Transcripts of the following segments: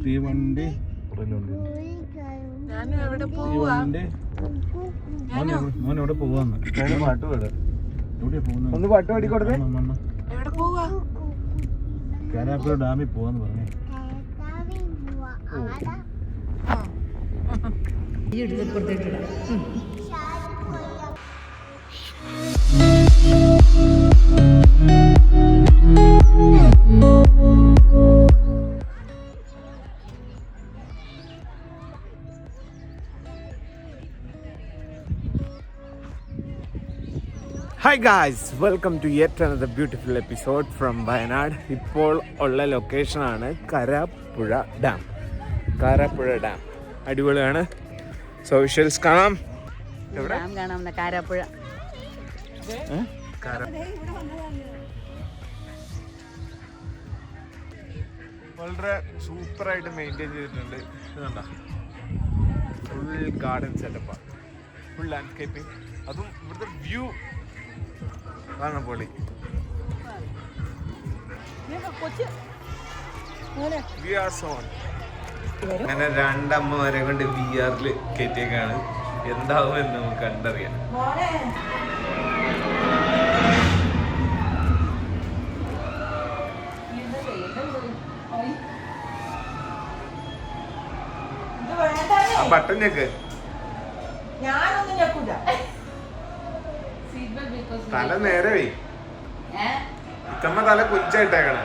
തീവണ്ടി മോനെവിടെ പോവാന്ന് പാട്ട് പാട്. എവിടെയാ പോകുന്നത്? ഒന്ന് പാട്ട് പാടിക്കൊടുത്തേ. കാരാപ്പുഴ ഡാമിൽ പോവാന്ന് പറഞ്ഞേ. Hi guys, welcome to yet another beautiful episode from Wayanad. ഇപ്പോൾ ഉള്ള ലൊക്കേഷനാണ് കാരാപ്പുഴ ഡാം. കാരാപ്പുഴ ഡാം അടിപൊളിയാണ്. സോഷ്യൽസ് കാണാം. എവിടെ കാണാം? കാരാപ്പുഴ. വളരെ സൂപ്പറായിട്ട് മെയിൻറ്റെയിൻ ചെയ്തിട്ടുണ്ട്. ഇതുണ്ട, ഫുൾ ഗാർഡൻ സെറ്റപ്പാണ്, ഫുൾ ലാൻഡ്സ്കേപ്പിംഗ്. അതും ഇവിടുത്തെ വ്യൂ കാണാൻ പൊളി. അങ്ങനെ രണ്ടമ്മമാരെ കൊണ്ട് VR കയറ്റിയേക്കാണ്. എന്താവും എന്ന് നമുക്ക് കണ്ടറിയാം. ആ ബട്ടൺ ഞെക്ക്. തല നേരെ വേ, ഇത്തമ്മ തല കുഞ്ചായിട്ടേക്കണേ.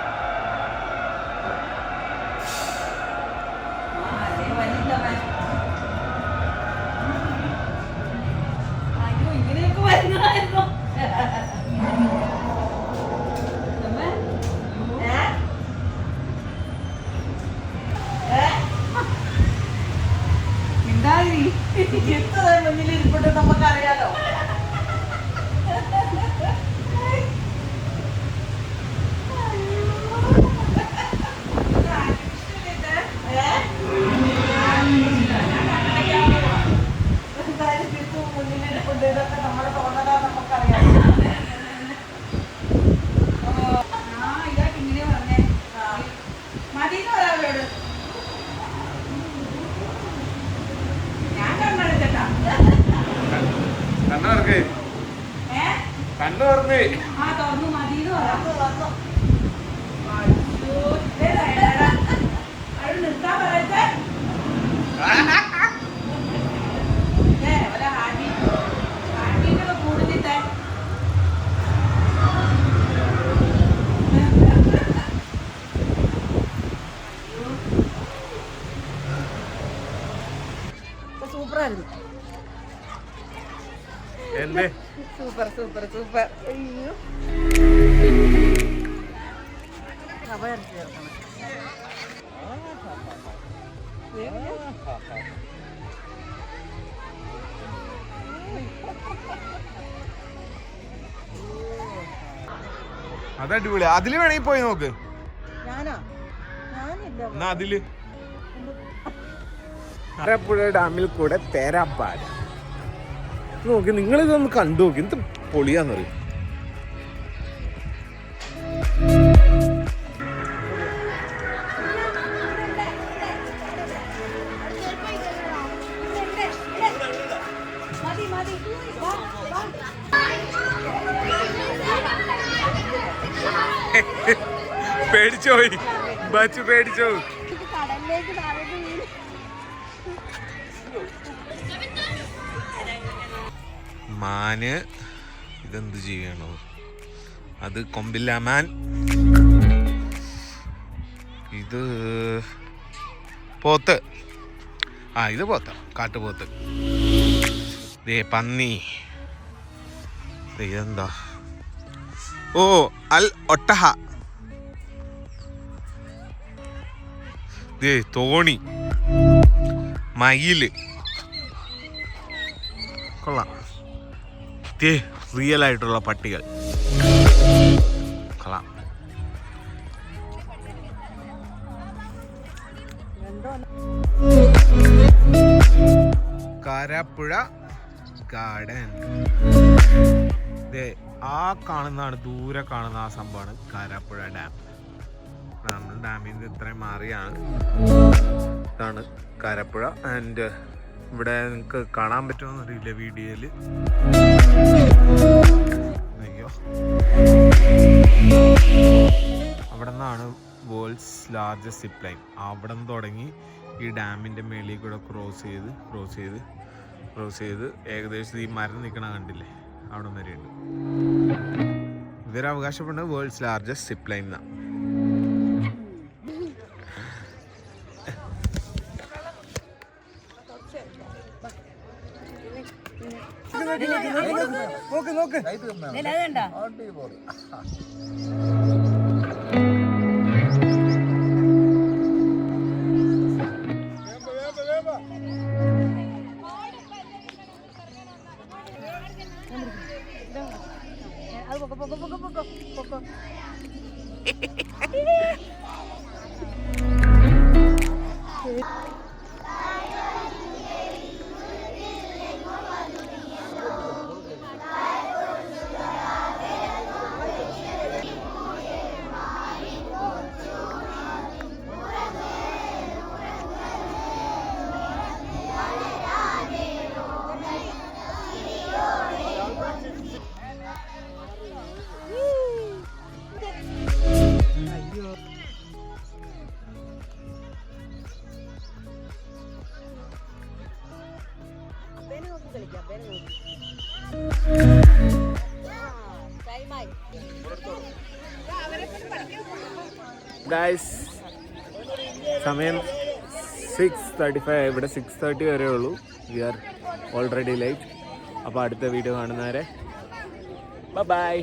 മുന്നിലിരിപ്പുണ്ട്, നമുക്കറിയാലോ. ഇതൊക്കെ നമ്മുടെ തോന്നലാ, നമുക്കറിയാം. ഇതൊക്കെ ഇങ്ങനെ പറഞ്ഞേ മതിന്ന് പറയാവോട്. ഞാൻ കണ്ണടച്ചേട്ടാ. കണ്ണു തുറന്നേ. ആ തുറന്നു, മതിന്ന് പറയാം. അവിടെ നിർത്താൻ പറയട്ടെ. സൂപ്പറായിരുന്നു. Super super super. അയ്യോ, അതടിപൊളി. അതില് വേണമെങ്കിൽ പോയി നോക്ക്. എന്നാ അതില് കാരാപ്പുഴ ഡാമിൽ കൂടെ തേരാപ്പാട് നോക്കി. നിങ്ങളിതൊന്ന് കണ്ടു നോക്കി, എന്ത് പൊളിയാന്നറിയും. പേടിച്ചോയി ബച്ചു, പേടിച്ചോ. മാന് ഇതെന്ത് ചെയ്യണോ? അത് കൊമ്പില്ല മാൻ. ഇത് പോത്ത്. ഇത് പോത്ത, കാട്ടുപോത്ത്. പന്നി. ഇതെന്താ? ഓ, അൽ ഒട്ടഹ. തോണി. മയില് കൊള്ളാം. റിയൽ ആയിട്ടുള്ള പട്ടികൾ കൊള്ളാം. കാരാപ്പുഴ ഗാർഡൻ. ആ കാണുന്നതാണ്, ദൂരെ കാണുന്ന ആ സംഭവമാണ് കാരാപ്പുഴ ഡാം. നമ്മൾ ഡാമിൽ നിന്ന് ഇത്രയും മാറിയാണ്. ഇതാണ് കാരാപ്പുഴ. ആൻഡ് ഇവിടെ നിങ്ങൾക്ക് കാണാൻ പറ്റുമെന്ന് അറിയില്ല വീഡിയോയിൽ. അയ്യോ, അവിടെ നിന്നാണ് വേൾഡ്സ് ലാർജസ്റ്റ് സിപ്പ് ലൈൻ. അവിടെ നിന്ന് തുടങ്ങി ഈ ഡാമിൻ്റെ മേളിൽ കൂടെ ക്രോസ് ചെയ്ത് ഏകദേശം ഈ മരം നിൽക്കണ കണ്ടില്ലേ, അവിടെ വരെയുണ്ട്. ഇവർ അവകാശപ്പെടുന്നത് വേൾഡ്സ് ലാർജസ്റ്റ് സിപ്പ് ലൈൻ എന്നാണ്. ഗൈസ്, സമയം 6:35. ഇവിടെ 6:30 വരെ ഉള്ളൂ. We are already late. അപ്പോൾ അടുത്ത വീഡിയോ കാണുന്നവരെ ബൈ.